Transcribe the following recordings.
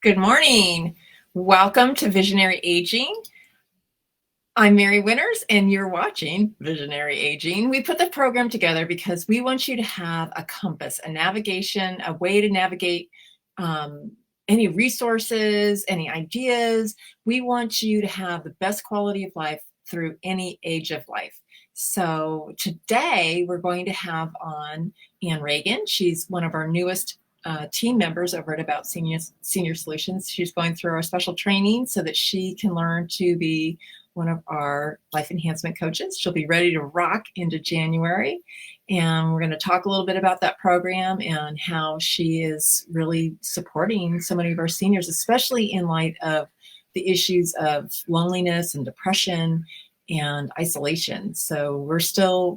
Good morning. Welcome to Visionary Aging. I'm Mary Winters, and you're watching Visionary Aging. We put the program together because we want you to have a compass, a navigation, a way to navigate any resources, any ideas. We want you to have the best quality of life through any age of life. So today we're going to have on Regan. She's one of our newest team members over at About Senior Solutions. She's going through our special training so that she can learn to be one of our life enhancement coaches. She'll be ready to rock into January. And we're going to talk a little bit about that program and how she is really supporting so many of our seniors, especially in light of the issues of loneliness and depression and isolation. So we're still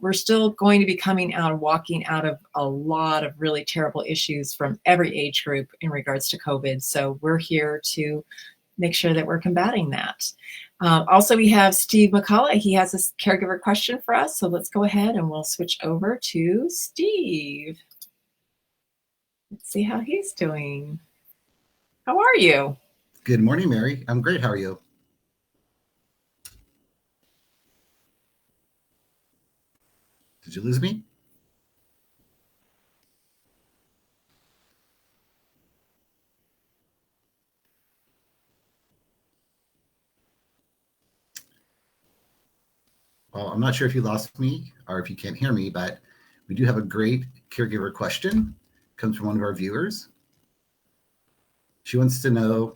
going to be coming out and walking out of a lot of really terrible issues from every age group in regards to COVID. So we're here to make sure that we're combating that. Also, we have Steve McCullough. He has a caregiver question for us. So let's go ahead and we'll switch over to Steve. Let's see how he's doing. How are you? Good morning, Mary. I'm great. How are you? Did you lose me? Well, I'm not sure if you lost me or if you can't hear me, but we do have a great caregiver question. It comes from one of our viewers. She wants to know,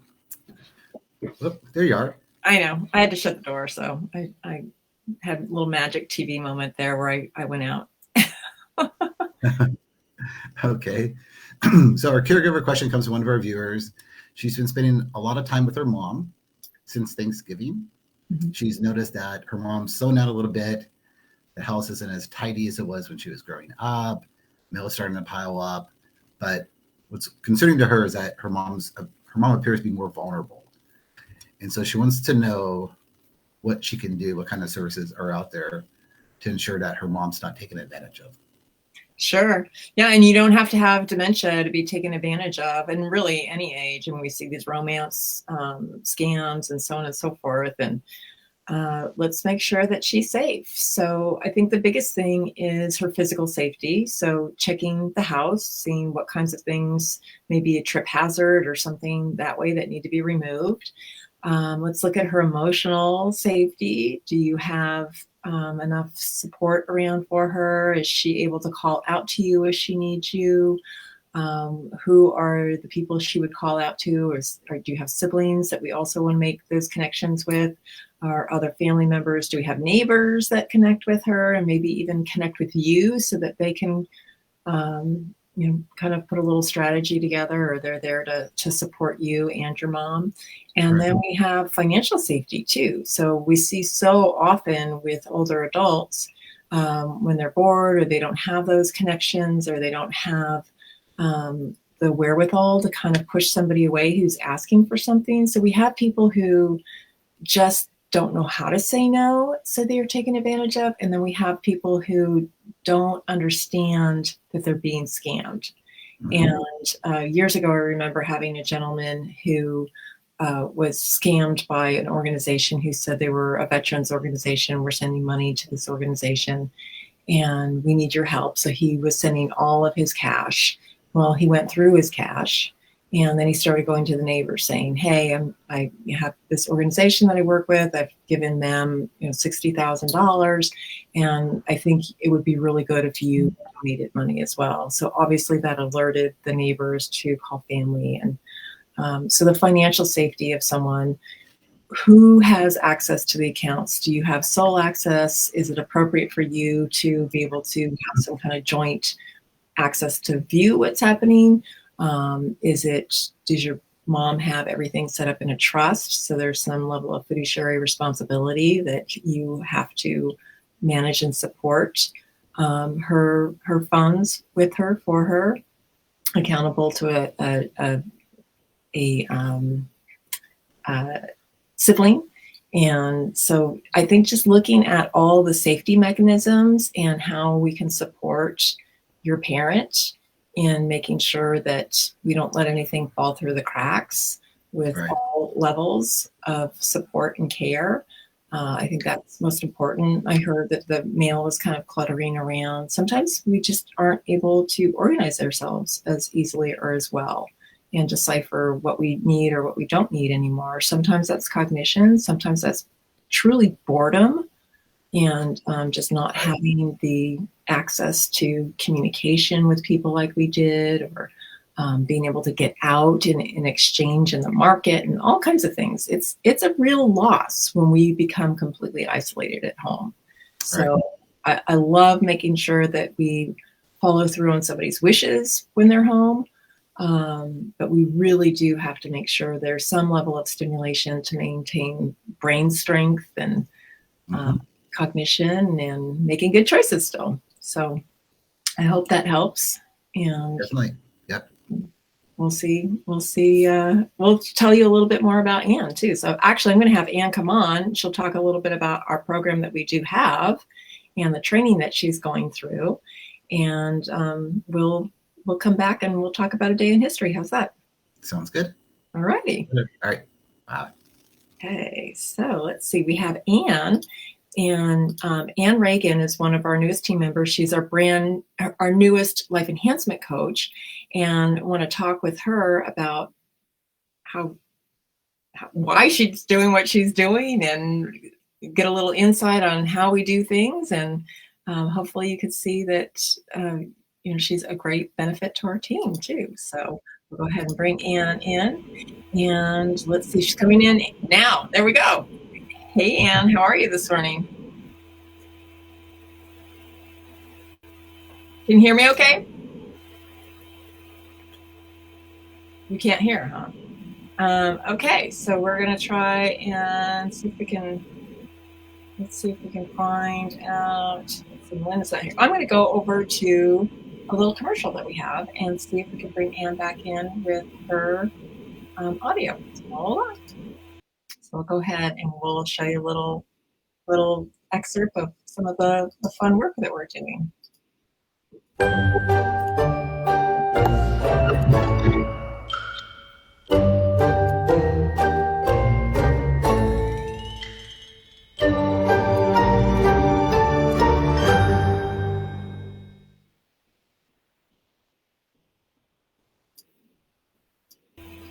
oh, there you are. I know. I had to shut the door, so I had a little magic TV moment there where I went out. Okay. So our caregiver question comes from one of our viewers. She's been spending a lot of time with her mom since Thanksgiving. Mm-hmm. She's noticed that her mom's slowing down a little bit. The house isn't as tidy as it was when she was growing up. Mail is starting to pile up. But what's concerning to her is that her mom appears to be more vulnerable. And so she wants to know what she can do, what kind of services are out there to ensure that her mom's not taken advantage of. Sure. Yeah. And you don't have to have dementia to be taken advantage of, and really any age. And we see these romance scams and so on and so forth. And let's make sure that she's safe. So I think the biggest thing is her physical safety. So checking the house, seeing what kinds of things, maybe a trip hazard or something that way that need to be removed. Let's look at her emotional safety. Do you have enough support around for her? Is she able to call out to you if she needs you? Who are the people she would call out to? Or do you have siblings that we also want to make those connections with? Or other family members? Do we have neighbors that connect with her and maybe even connect with you so that they can kind of put a little strategy together, or they're there to support you and your mom. And then we have financial safety too. So we see so often with older adults when they're bored or they don't have those connections or they don't have the wherewithal to kind of push somebody away who's asking for something. So we have people who just don't know how to say no, so they're taken advantage of. And then we have people who don't understand that they're being scammed. Mm-hmm. And years ago, I remember having a gentleman who was scammed by an organization who said they were a veterans organization. We're sending money to this organization and we need your help. So he was sending all of his cash. Well, he went through his cash. And then he started going to the neighbors saying, hey, I have this organization that I work with. I've given them $60,000. And I think it would be really good if you donated money as well. So obviously that alerted the neighbors to call family. And so the financial safety of someone who has access to the accounts. Do you have sole access? Is it appropriate for you to be able to have some kind of joint access to view what's happening? Does your mom have everything set up in a trust? So there's some level of fiduciary responsibility that you have to manage and support her funds with her, for her, accountable to a sibling. And so I think just looking at all the safety mechanisms and how we can support your parent in making sure that we don't let anything fall through the cracks with all levels of support and care. I think that's most important. I heard that the mail was kind of cluttering around. Sometimes we just aren't able to organize ourselves as easily or as well and decipher what we need or what we don't need anymore. Sometimes that's cognition. Sometimes that's truly boredom and just not having the access to communication with people like we did, or being able to get out and exchange in the market and all kinds of things. It's a real loss when we become completely isolated at home. So I love making sure that we follow through on somebody's wishes when they're home. But we really do have to make sure there's some level of stimulation to maintain brain strength and cognition and making good choices still. So I hope that helps. And definitely. Yep. We'll see. We'll tell you a little bit more about Anne too. So actually, I'm going to have Anne come on. She'll talk a little bit about our program that we do have and the training that she's going through. And we'll come back and we'll talk about a day in history. How's that? Sounds good. All righty. All right. Wow. Okay, so let's see. We have Anne. And Anne Regan is one of our newest team members. She's our newest life enhancement coach, and I want to talk with her about why she's doing what she's doing and get a little insight on how we do things. And hopefully you could see that she's a great benefit to our team too. So we'll go ahead and bring Anne in, and let's see, she's coming in now. There we go. Hey, Anne, how are you this morning? Can you hear me okay? You can't hear, huh? Okay, so we're going to try and see if we can, find out. Let's see, Melinda's not here. I'm going to go over to a little commercial that we have and see if we can bring Anne back in with her audio. Hold on. So we'll go ahead and we'll show you a little excerpt of some of the fun work that we're doing.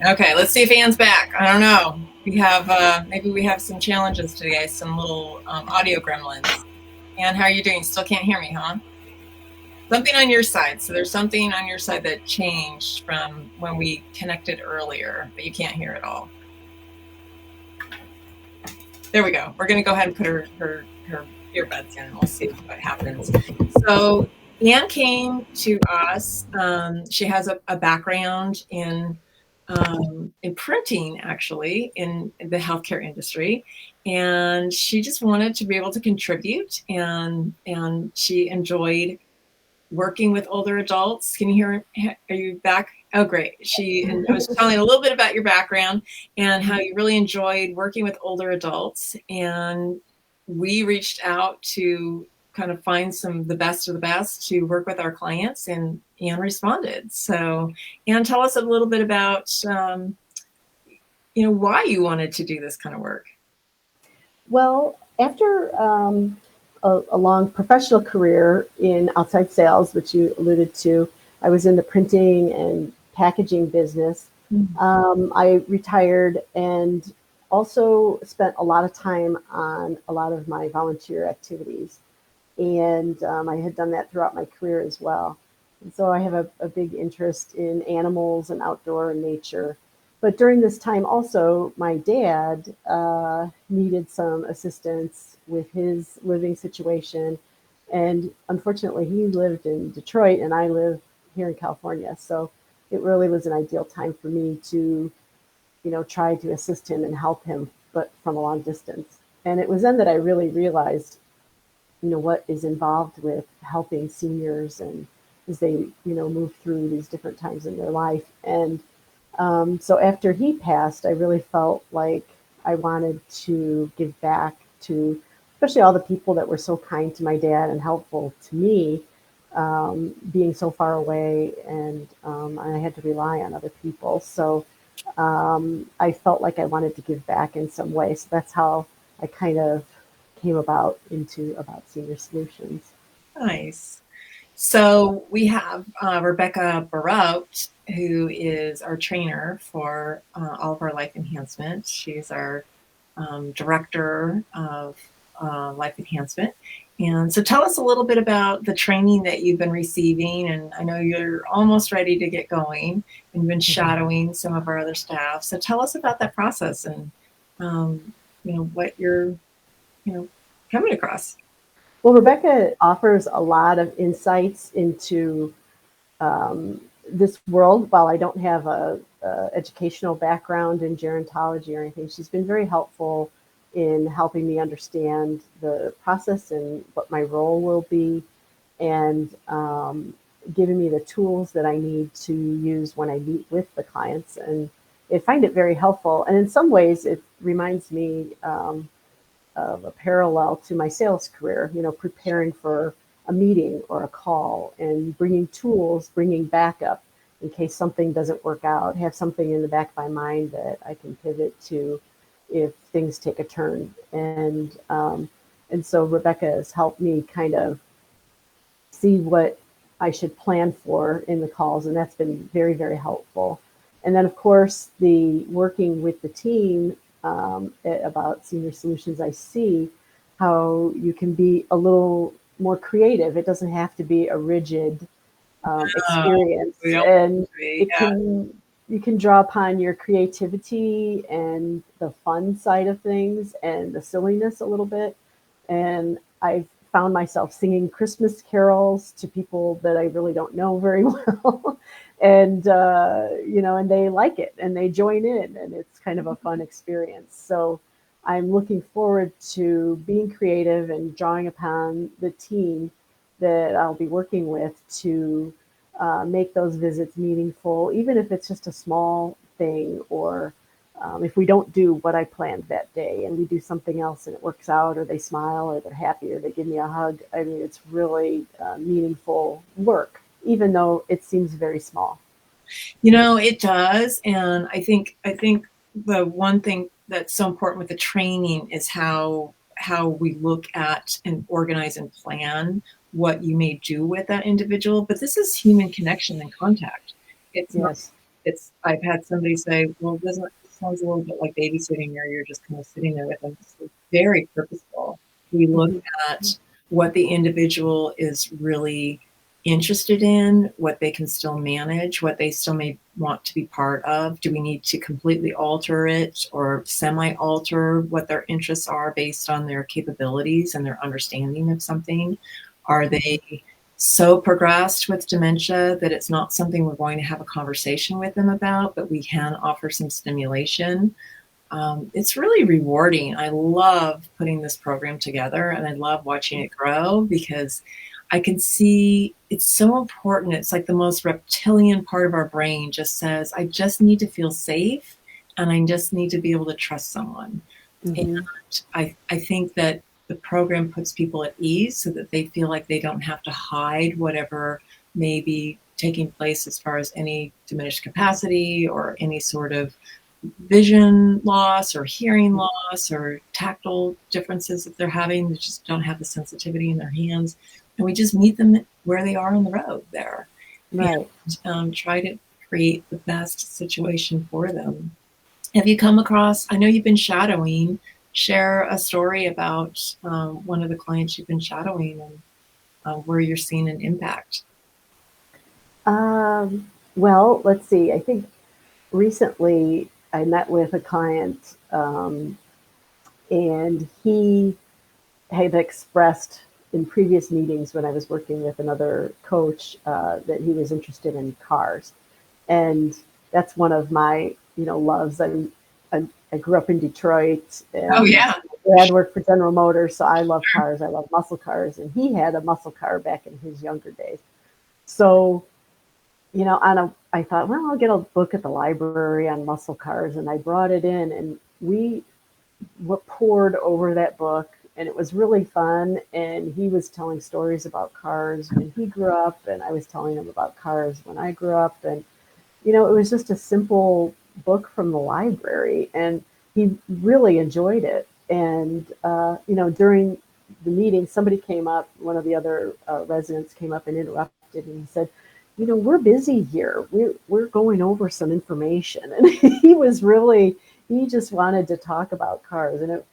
Okay, let's see if Anne's back. I don't know. We have maybe we have some challenges today, some little audio gremlins. Anne, how are you doing? Still can't hear me, huh? Something on your side. So there's something on your side that changed from when we connected earlier, but you can't hear it all. There we go. We're going to go ahead and put her earbuds in, and we'll see what happens. So Anne came to us. She has a background in printing, actually, in the healthcare industry, and she just wanted to be able to contribute, and she enjoyed working with older adults. Can you hear? Are you back? Oh, great. I was telling a little bit about your background and how you really enjoyed working with older adults, and we reached out to kind of find the best of the best to work with our clients, and Anne responded. So Anne, tell us a little bit about why you wanted to do this kind of work. Well, after a long professional career in outside sales, which you alluded to, I was in the printing and packaging business. I retired and also spent a lot of time on a lot of my volunteer activities. And I had done that throughout my career as well. And so I have a big interest in animals and outdoor and nature. But during this time also, my dad needed some assistance with his living situation. And unfortunately, he lived in Detroit and I live here in California. So it really was an ideal time for me to, try to assist him and help him, but from a long distance. And it was then that I really realized what is involved with helping seniors and as they, move through these different times in their life. And so after he passed, I really felt like I wanted to give back to, especially all the people that were so kind to my dad and helpful to me, being so far away, and I had to rely on other people. So I felt like I wanted to give back in some way. So that's how I kind of came about Senior Solutions. Nice. So we have Rebecca Barout, who is our trainer for all of our life enhancement. She's our director of life enhancement. And so tell us a little bit about the training that you've been receiving. And I know you're almost ready to get going and you've been shadowing some of our other staff. So tell us about that process and, what you're, coming across. Well, Rebecca offers a lot of insights into this world. While I don't have a educational background in gerontology or anything, she's been very helpful in helping me understand the process and what my role will be, and giving me the tools that I need to use when I meet with the clients. And I find it very helpful. And in some ways, it reminds me of a parallel to my sales career, preparing for a meeting or a call and bringing tools, bringing backup in case something doesn't work out, have something in the back of my mind that I can pivot to if things take a turn. And so Rebecca has helped me kind of see what I should plan for in the calls, and that's been very, very helpful. And then, of course, the working with the team about Senior Solutions, I see how you can be a little more creative. It doesn't have to be a rigid experience, and you can draw upon your creativity and the fun side of things and the silliness a little bit. And I found myself singing Christmas carols to people that I really don't know very well. And, and they like it and they join in, and it's kind of a fun experience. So I'm looking forward to being creative and drawing upon the team that I'll be working with to make those visits meaningful, even if it's just a small thing, or if we don't do what I planned that day and we do something else and it works out, or they smile, or they're happy, or they give me a hug. I mean, it's really meaningful work, even though it seems very small. It does. And I think the one thing that's so important with the training is how we look at and organize and plan what you may do with that individual. But this is human connection and contact. It's yes. I've had somebody say, well, it sounds a little bit like babysitting, or you're just kind of sitting there with them. It's very purposeful. We look at what the individual is really interested in, what they can still manage, what they still may want to be part of. Do we need to completely alter it or semi-alter what their interests are based on their capabilities and their understanding of something? Are they so progressed with dementia that it's not something we're going to have a conversation with them about, but we can offer some stimulation? It's really rewarding. I love putting this program together, and I love watching it grow because I can see it's so important. It's like the most reptilian part of our brain just says, I just need to feel safe and I just need to be able to trust someone. And I think that the program puts people at ease so that they feel like they don't have to hide whatever may be taking place as far as any diminished capacity or any sort of vision loss or hearing loss or tactile differences that they're having. They just don't have the sensitivity in their hands. And we just meet them where they are on the road there. Right. And try to create the best situation for them. Have you come across, I know you've been shadowing, share a story about one of the clients you've been shadowing and where you're seeing an impact. Well, let's see. I think recently I met with a client, and he had expressed in previous meetings when I was working with another coach that he was interested in cars. And that's one of my, loves. I grew up in Detroit, and my dad worked for General Motors, so I love cars. I love muscle cars, and he had a muscle car back in his younger days. So, I thought, well, I'll get a book at the library on muscle cars, and I brought it in, and we poured over that book, and it was really fun. And he was telling stories about cars when he grew up, and I was telling him about cars when I grew up, and it was just a simple book from the library, and he really enjoyed it. And during the meeting, somebody came up, one of the other residents came up and interrupted, and he said, we're busy here. We're going over some information, and he just wanted to talk about cars, and it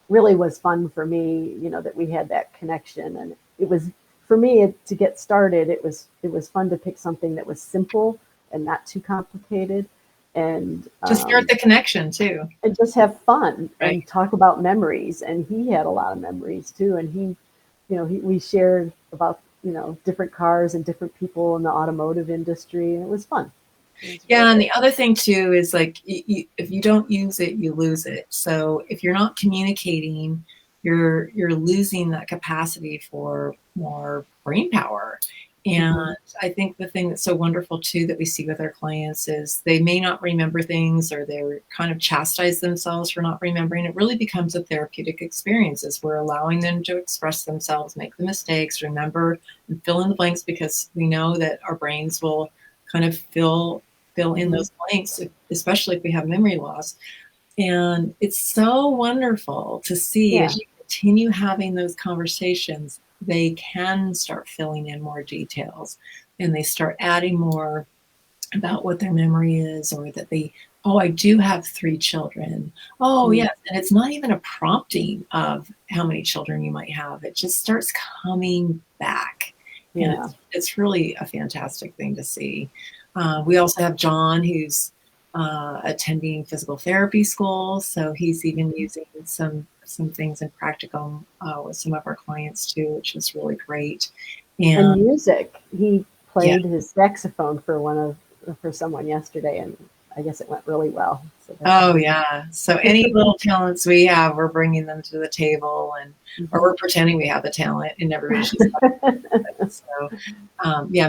really was fun for me, that we had that connection. And it was, for me, to get started, it was fun to pick something that was simple and not too complicated, and To start the connection too. and just have fun Right. and talk about memories. And he had a lot of memories too. And we shared about, different cars and different people in the automotive industry, and it was fun. Yeah, and the other thing too is like if you don't use it, you lose it. So if you're not communicating, you're losing that capacity for more brain power. And I think the thing that's so wonderful too that we see with our clients is they may not remember things, or they're kind of chastise themselves for not remembering. It really becomes a therapeutic experience as we're allowing them to express themselves, make the mistakes, remember, and fill in the blanks, because we know that our brains will kind of fill in those blanks, especially if we have memory loss. And it's so wonderful to see as you continue having those conversations, they can start filling in more details, and they start adding more about what their memory is, or that I do have 3 children. Oh, yes. And it's not even a prompting of how many children you might have. It just starts coming back. Yeah. And it's really a fantastic thing to see. We also have John, who's attending physical therapy school. So he's even using some things in practicum with some of our clients too, which is really great. And music. He played his saxophone for someone yesterday, and I guess it went really well. So So any little talents we have, we're bringing them to the table, and or we're pretending we have the talent, and everybody's just so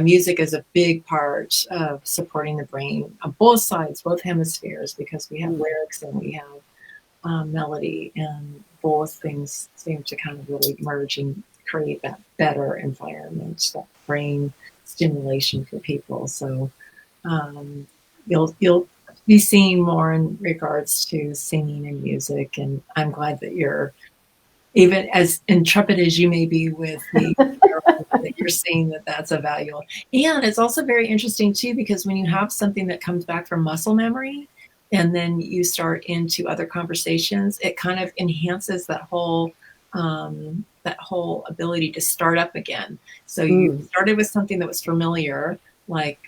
music is a big part of supporting the brain on both sides, both hemispheres, because we have lyrics and we have melody, and both things seem to kind of really merge and create that better environment, that brain stimulation for people. So you'll be seeing more in regards to singing and music, and I'm glad that you're, even as intrepid as you may be with the that you're seeing that that's a value. And it's also very interesting too, because when you have something that comes back from muscle memory, and then you start into other conversations, it kind of enhances that whole ability to start up again. So you started with something that was familiar, like,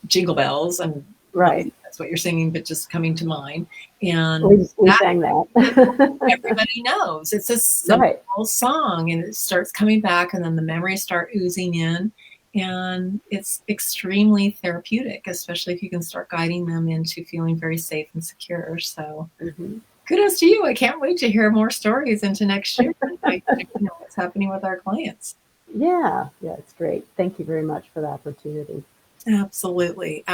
Jingle Bells, and that's what you're singing, but just coming to mind. And we sang that. Everybody knows it's a simple song, and it starts coming back, and then the memories start oozing in, and it's extremely therapeutic, especially if you can start guiding them into feeling very safe and secure. So kudos to you. I can't wait to hear more stories into next year. What's happening with our clients. Yeah, it's great. Thank you very much for the opportunity. Absolutely.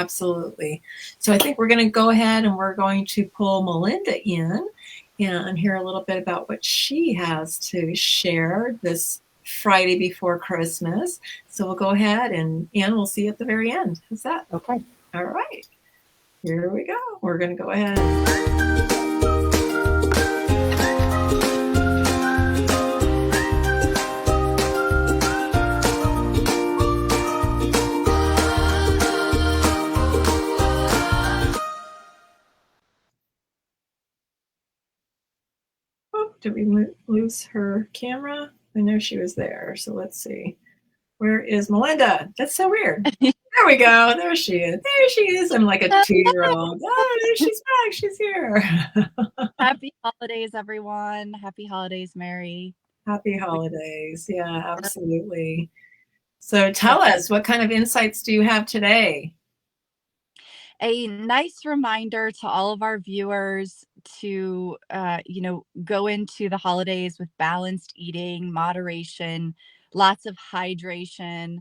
So I think we're going to go ahead and we're going to pull Melinda in and hear a little bit about what she has to share this Friday before Christmas. So we'll go ahead, and Ann, we'll see you at the very end. How's that? Okay. All right. Here we go. We're going to go ahead. Did we lose her camera? I know she was there. So let's see. Where is Melinda? That's so weird. There we go. There she is. There she is. I'm like a 2-year-old. Oh, there she's back. She's here. Happy holidays, everyone. Happy holidays, Mary. Happy holidays. Yeah, absolutely. So tell us, what kind of insights do you have today? A nice reminder to all of our viewers to, go into the holidays with balanced eating, moderation, lots of hydration,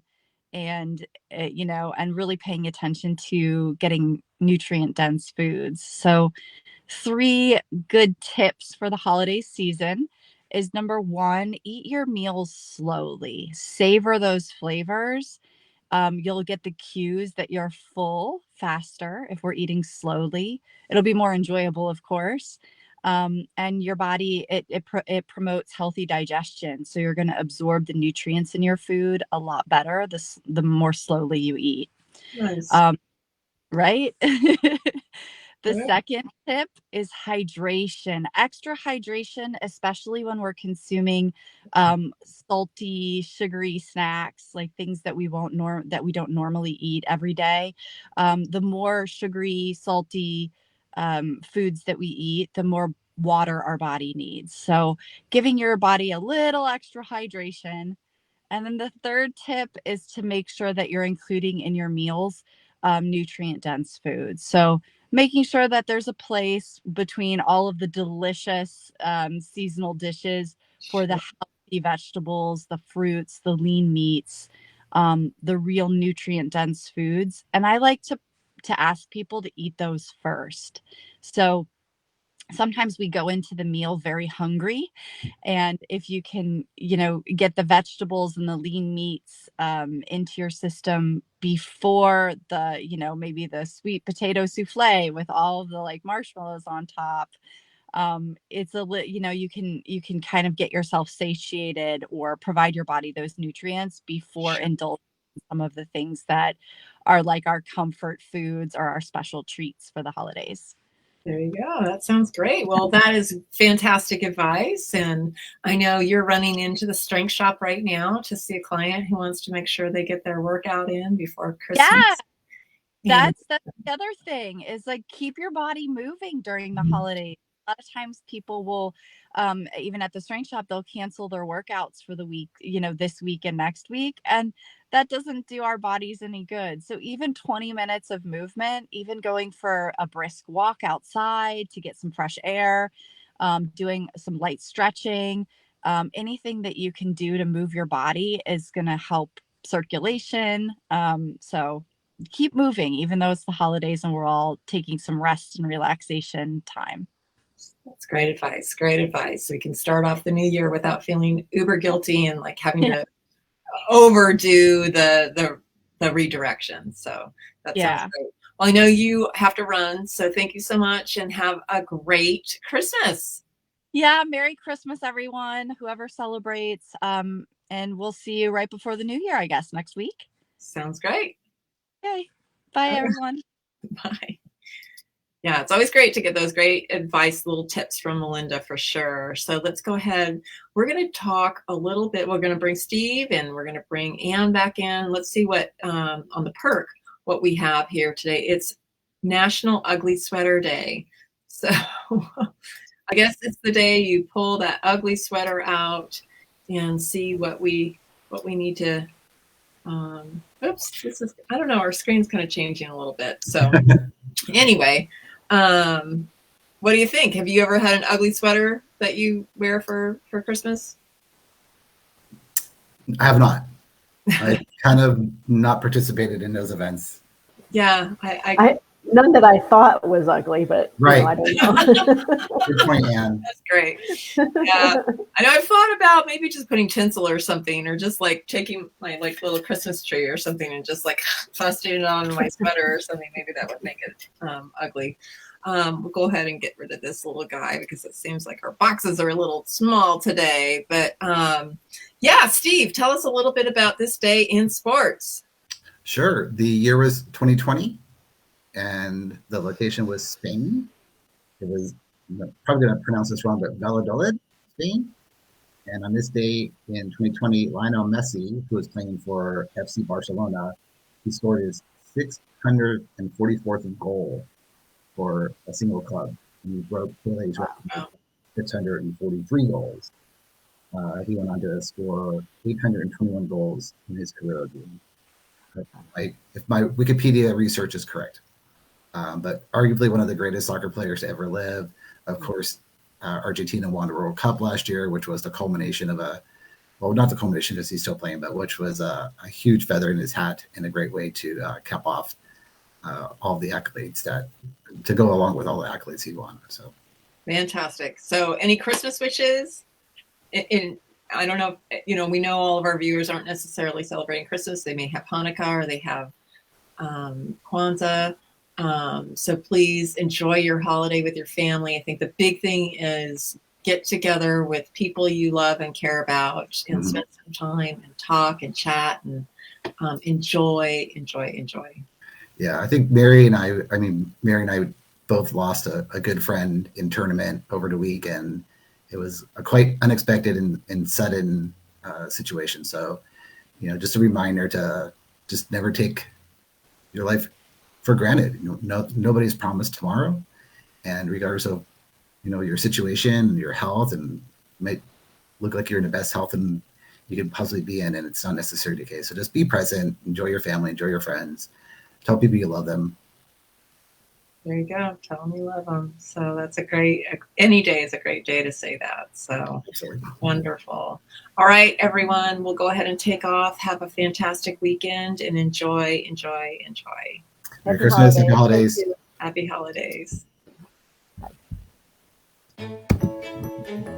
and, and really paying attention to getting nutrient dense foods. So 3 good tips for the holiday season is number 1, eat your meals slowly, savor those flavors, You'll get the cues that you're full faster if we're eating slowly. It'll be more enjoyable, of course. And your body, it promotes healthy digestion. So you're going to absorb the nutrients in your food a lot better the more slowly you eat. Nice. Right? The Right. second tip is hydration. Extra hydration, especially when we're consuming salty, sugary snacks, like things that we don't normally eat every day. The more sugary, salty foods that we eat, the more water our body needs. So giving your body a little extra hydration. And then the third tip is to make sure that you're including in your meals nutrient dense foods. So making sure that there's a place between all of the delicious seasonal dishes for the healthy vegetables, the fruits, the lean meats, the real nutrient dense foods. And I like to ask people to eat those first. So sometimes we go into the meal very hungry, and if you can get the vegetables and the lean meats into your system before the maybe the sweet potato souffle with all of the like marshmallows on top, it's you can kind of get yourself satiated or provide your body those nutrients before indulging in some of the things that are like our comfort foods or our special treats for the holidays. There you go. That sounds great. Well, that is fantastic advice. And I know you're running into the strength shop right now to see a client who wants to make sure they get their workout in before Yeah, Christmas. And that's the other thing is like keep your body moving during the holidays. A lot of times people will even at the strength shop, they'll cancel their workouts for the week, this week and next week. And that doesn't do our bodies any good. So even 20 minutes of movement, even going for a brisk walk outside to get some fresh air, doing some light stretching, anything that you can do to move your body is going to help circulation. So keep moving, even though it's the holidays and we're all taking some rest and relaxation time. that's great advice. Great advice. We can start off the new year without feeling uber guilty and like having Yeah. to overdo the redirection. So that sounds Yeah. great. Well, I know you have to run, so thank you so much and have a great Christmas. Yeah. Merry Christmas, everyone, whoever celebrates. And we'll see you right before the new year, I guess, next week. Sounds great. Okay. Bye, All right. everyone. Bye. Yeah, it's always great to get those great advice, little tips from Melinda for sure. So let's go ahead. We're going to talk a little bit. We're going to bring Steve and we're going to bring Ann back in. Let's see what on the perk, what we have here today. It's National Ugly Sweater Day. So I guess it's the day you pull that ugly sweater out and see what we need to. Oops, I don't know. Our screen's kind of changing a little bit. So anyway. What do you think? Have you ever had an ugly sweater that you wear for Christmas? I have not. I kind of not participated in those events. Yeah, None that I thought was ugly, but Right. I don't know. Good point, Ann. that's great. Yeah, I know I've thought about maybe just putting tinsel or something, or just like taking my like little Christmas tree or something and just like fastening it on my sweater or something. Maybe that would make it ugly. We'll go ahead and get rid of this little guy because it seems like our boxes are a little small today. But yeah, Steve, tell us a little bit about this day in sports. Sure. The year was 2020, and the location was Spain. It was probably going to pronounce this wrong, but Valladolid, Spain. And on this day in 2020, Lionel Messi, who was playing for FC Barcelona, he scored his 644th goal for a single club. And he broke Pele's record, 643 goals. He went on to score 821 goals in his career. If my Wikipedia research is correct. But arguably one of the greatest soccer players to ever live. Of course, Argentina won the World Cup last year, which was the culmination of not the culmination because he's still playing, but which was a huge feather in his hat and a great way to cap off all the accolades to go along with all the accolades he won. So fantastic. So any Christmas wishes? I don't know, we know all of our viewers aren't necessarily celebrating Christmas. They may have Hanukkah or they have Kwanzaa. So please enjoy your holiday with your family. I think the big thing is get together with people you love and care about and spend some time and talk and chat and enjoy. Yeah, I think Mary and I both lost a good friend in tournament over the weekend. It was a quite unexpected and sudden situation. So, just a reminder to just never take your life for granted. Nobody's promised tomorrow, and regardless of your situation, your health, and it might look like you're in the best health and you could possibly be in, and it's not necessarily the case. So just be present, enjoy your family, enjoy your friends, tell people you love them. There you go. Tell them you love them. So that's any day is a great day to say that. So Absolutely. Wonderful. All right, everyone, we'll go ahead and take off. Have a fantastic weekend and enjoy. Merry Christmas, happy holidays. Happy holidays. Bye.